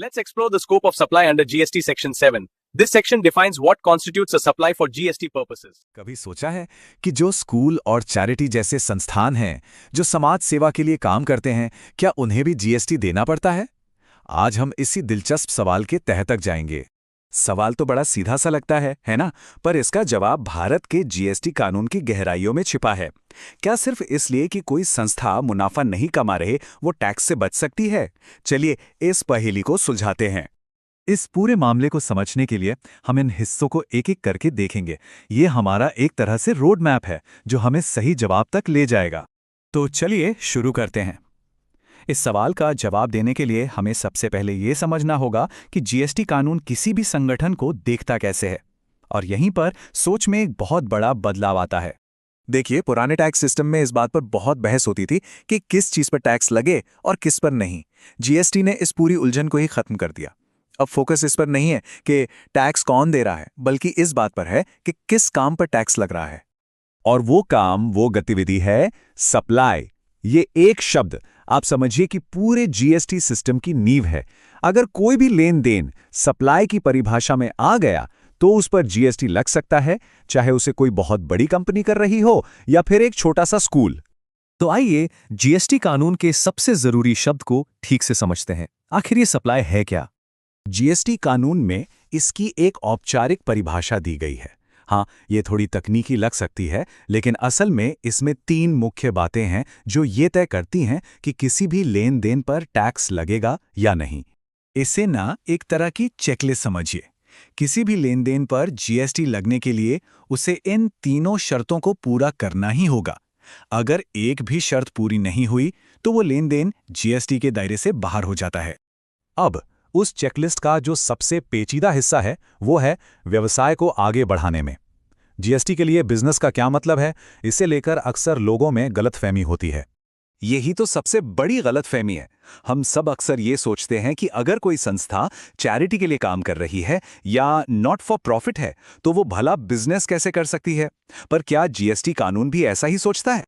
Let's explore the scope of supply under GST Section 7. This section defines what constitutes a supply for GST purposes. कभी सोचा है कि जो school और charity जैसे संस्थान हैं, जो समाज सेवा के लिए काम करते हैं, क्या उन्हें भी जीएसटी देना पड़ता है? आज हम इसी दिलचस्प सवाल के तह तक जाएंगे। सवाल तो बड़ा सीधा सा लगता है ना? पर इसका जवाब भारत के जीएसटी कानून की गहराइयों में छिपा है। क्या सिर्फ इसलिए कि कोई संस्था मुनाफा नहीं कमा रहे, वो टैक्स से बच सकती है? चलिए इस पहेली को सुलझाते हैं। इस पूरे मामले को समझने के लिए हम इन हिस्सों को एक-एक करके देखेंगे। ये हमारा एक तरह से रोड मैप है, जो हमें सही जवाब तक ले जाएगा। तो चलिए शुरू करते हैं। इस सवाल का जवाब देने के लिए हमें सबसे पहले ये समझना होगा कि जीएसटी कानून किसी भी संगठन को देखता कैसे है। और यहीं पर सोच में एक बहुत बड़ा बदलाव आता है। देखिए, पुराने टैक्स सिस्टम में इस बात पर बहुत बहस होती थी कि किस चीज़ पर टैक्स लगे और किस पर नहीं। जीएसटी ने इस पूरी उलझन को ही खत्म कर दिया। अब फोकस इस पर नहीं है कि टैक्स कौन दे रहा है, बल्कि इस बात पर है कि किस काम पर टैक्स लग रहा है। और वो काम, वो गतिविधि है सप्लाई। ये एक शब्द आप समझिए कि पूरे जीएसटी सिस्टम की नींव है। अगर कोई भी लेन देन सप्लाई की परिभाषा में आ गया तो उस पर जीएसटी लग सकता है, चाहे उसे कोई बहुत बड़ी कंपनी कर रही हो या फिर एक छोटा सा स्कूल। तो आइए जीएसटी कानून के सबसे जरूरी शब्द को ठीक से समझते हैं। आखिर ये सप्लाई है क्या? जीएसटी कानून में इसकी एक औपचारिक परिभाषा दी गई है। हाँ, ये थोड़ी तकनीकी लग सकती है, लेकिन असल में इसमें 3 मुख्य बातें हैं जो ये तय करती हैं कि किसी भी लेन देन पर टैक्स लगेगा या नहीं। इसे ना एक तरह की चेकलिस्ट समझिए। किसी भी लेन देन पर जीएसटी लगने के लिए उसे इन तीनों शर्तों को पूरा करना ही होगा। अगर एक भी शर्त पूरी नहीं हुई तो वो लेन देन जीएसटी के दायरे से बाहर हो जाता है। अब उस चेकलिस्ट का जो सबसे पेचीदा हिस्सा है, वो है व्यवसाय को आगे बढ़ाने में। जीएसटी के लिए बिजनेस का क्या मतलब है, इसे लेकर अक्सर लोगों में गलतफहमी होती है। यही तो सबसे बड़ी गलतफहमी है। हम सब अक्सर ये सोचते हैं कि अगर कोई संस्था चैरिटी के लिए काम कर रही है या नॉट फॉर प्रॉफिट है, तो वो भला बिजनेस कैसे कर सकती है? पर क्या जीएसटी कानून भी ऐसा ही सोचता है?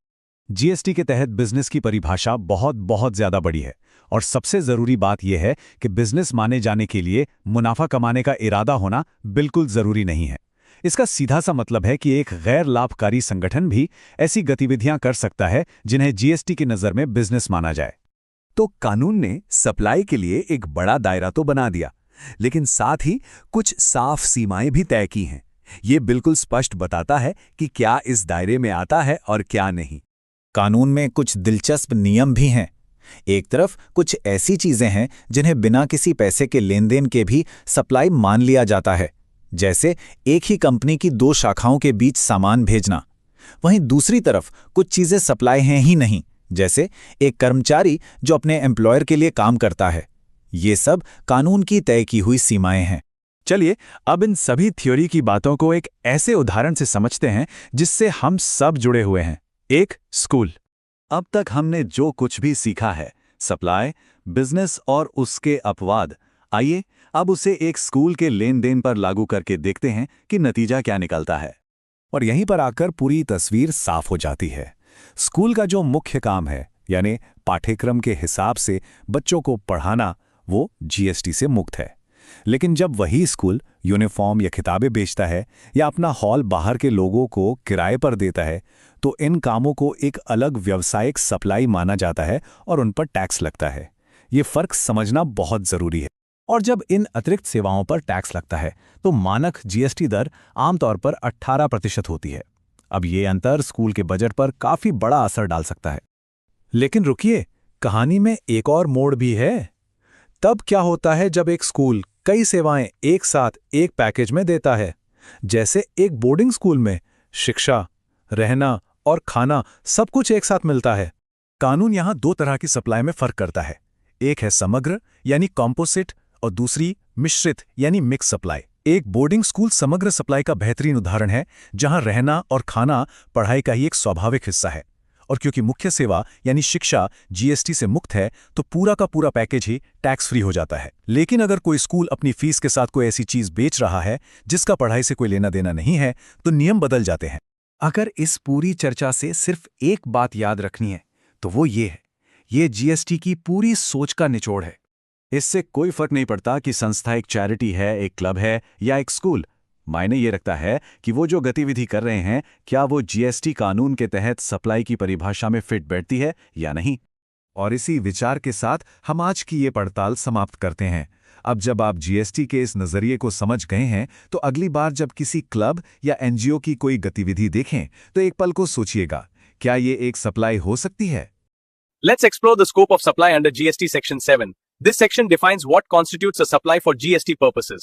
जीएसटी के तहत बिजनेस की परिभाषा बहुत ज्यादा बड़ी है। और सबसे जरूरी बात यह है कि बिजनेस माने जाने के लिए मुनाफा कमाने का इरादा होना बिल्कुल जरूरी नहीं है। इसका सीधा सा मतलब है कि एक गैर लाभकारी संगठन भी ऐसी गतिविधियां कर सकता है जिन्हें जीएसटी की नज़र में बिजनेस माना जाए। तो कानून ने सप्लाई के लिए एक बड़ा दायरा तो बना दिया, लेकिन साथ ही कुछ साफ सीमाएं भी तय की हैं। ये बिल्कुल स्पष्ट बताता है कि क्या इस दायरे में आता है और क्या नहीं। कानून में कुछ दिलचस्प नियम भी हैं। एक तरफ कुछ ऐसी चीजें हैं जिन्हें बिना किसी पैसे के लेन देन के भी सप्लाई मान लिया जाता है, जैसे एक ही कंपनी की 2 शाखाओं के बीच सामान भेजना। वहीं दूसरी तरफ कुछ चीजें सप्लाई हैं ही नहीं, जैसे एक कर्मचारी जो अपने एम्प्लॉयर के लिए काम करता है। ये सब कानून की तय की हुई सीमाएं हैं। चलिए अब इन सभी थ्योरी की बातों को एक ऐसे उदाहरण से समझते हैं जिससे हम सब जुड़े हुए हैं। एक स्कूल। अब तक हमने जो कुछ भी सीखा है, सप्लाई, बिजनेस और उसके अपवाद, आइए अब उसे एक स्कूल के लेन देन पर लागू करके देखते हैं कि नतीजा क्या निकलता है। और यहीं पर आकर पूरी तस्वीर साफ हो जाती है। स्कूल का जो मुख्य काम है, यानी पाठ्यक्रम के हिसाब से बच्चों को पढ़ाना, वो जीएसटी से मुक्त है। लेकिन जब वही स्कूल यूनिफॉर्म या किताबें बेचता है या अपना हॉल बाहर के लोगों को किराए पर देता है, तो इन कामों को एक अलग व्यावसायिक सप्लाई माना जाता है और उन पर टैक्स लगता है। ये फर्क समझना बहुत जरूरी है। और जब इन अतिरिक्त सेवाओं पर टैक्स लगता है तो मानक जीएसटी दर आमतौर पर 18% होती है। अब ये अंतर स्कूल के बजट पर काफी बड़ा असर डाल सकता है। लेकिन रुकिए, कहानी में एक और मोड़ भी है। तब क्या होता है जब एक स्कूल कई सेवाएं एक साथ एक पैकेज में देता है? जैसे एक बोर्डिंग स्कूल में शिक्षा, रहना और खाना सब कुछ एक साथ मिलता है। कानून यहां 2 तरह की सप्लाई में फर्क करता है। एक है समग्र यानी कॉम्पोजिट और दूसरी मिश्रित यानी मिक्स सप्लाई। एक बोर्डिंग स्कूल समग्र सप्लाई का बेहतरीन उदाहरण है, जहां रहना और खाना पढ़ाई का ही एक स्वाभाविक हिस्सा है। और क्योंकि मुख्य सेवा यानी शिक्षा जीएसटी से मुक्त है, तो पूरा का पूरा पैकेज ही टैक्स फ्री हो जाता है। लेकिन अगर कोई स्कूल अपनी फीस के साथ कोई ऐसी चीज बेच रहा है जिसका पढ़ाई से कोई लेना देना नहीं है, तो नियम बदल जाते हैं। अगर इस पूरी चर्चा से सिर्फ एक बात याद रखनी है तो वो ये है, ये जीएसटी की पूरी सोच का निचोड़ है। इससे कोई फर्क नहीं पड़ता कि संस्था एक चैरिटी है, एक क्लब है या एक स्कूल। मायने ये रखता है कि वो जो गतिविधि कर रहे हैं, क्या वो जीएसटी कानून के तहत सप्लाई की परिभाषा में फिट बैठती है या नहीं। और इसी विचार के साथ हम आज की ये पड़ताल समाप्त करते हैं। अब जब आप जीएसटी के इस नजरिए को समझ गए हैं, तो अगली बार जब किसी क्लब या एनजीओ की कोई गतिविधि देखें, तो एक पल को सोचिएगा, क्या ये एक सप्लाई हो सकती है? Let's explore the scope of supply under GST Section 7. This section defines what constitutes a supply for GST purposes.